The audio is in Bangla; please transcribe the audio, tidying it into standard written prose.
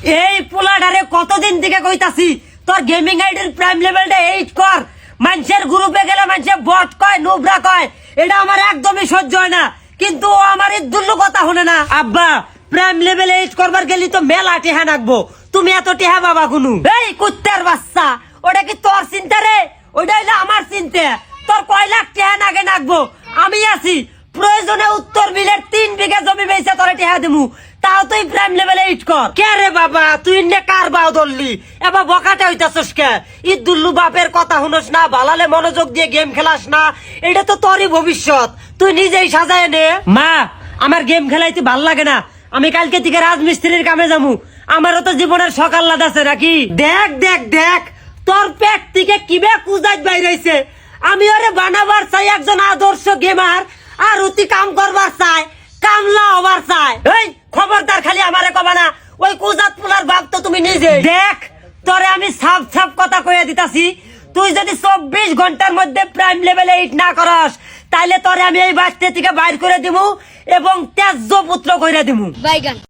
এই পোলাডারে কতদিন থেকে কইতাছি তোর গেমিং আইডির প্রাইম লেভেলটা 8 কর। মানুষের গ্রুপে গেলে মানুষে বট কয়, নুবরা কয়, এটা আমার একদমই সহ্য হয় না। কিন্তু ও আমার এই দুল্লু কথা শুনে না। আব্বা প্রাইম লেভেল 8 করবার গেলি তো মেলা টেহা নাকবো, তুমি এত টেহা বাবা কোনো। এই কুত্তার বাচ্চা, ওটা কি তোর চিন্তা রে? ওইটা হইলো আমার চিন্তা। তোর কয় লাখ টেহা নাগে নাকবো, আমি আছি। প্রয়োজনে উত্তর বিলের 3 বিঘা জমি বেচে তোরে টেহা দিমু, তাও তুই প্রাইম লেভেলে 8 কর। কে রে বাবা, তুই নে কার বাও ধরলি? এবার বকাতে হইতাছস কে? ঈদ দুল্লু বাপের কথা শুনস না, বালালে মনোযোগ দিয়ে গেম খেলাস না, এটা তো তোরই ভবিষ্যৎ, তুই নিজেই সাজায় নে। মা, আমার গেম খেলাইতে ভাল লাগে না, আমি কালকে থেকে রাজমিস্ত্রির কামে যামু। আমারও তো জীবনের সকাল লাদ আছে নাকি। দেখ দেখ দেখ, তোর পেট থেকে কিবে কুজাত বাইরেছে। আমি ওরে বানাবার চাই একজন আদর্শ গেমার, আর অতি কাম করবার চাই, কামলা হবার চাই। এই খবরদার খালি আমারে কবা না, ওই কুজাত পোলার বাপ তো তুমি নিজে। দেখ তোরে আমি সাফ সাফ কথা কইয়া দিতাছি, তুই যদি 24 ঘন্টার মধ্যে প্রাইম লেভেলে 8 না করস, তাইলে তোরে আমি এই বাড়িতে থেকে বাইর করে দিমু এবং ত্যায্য পুত্র কইরা দিমু।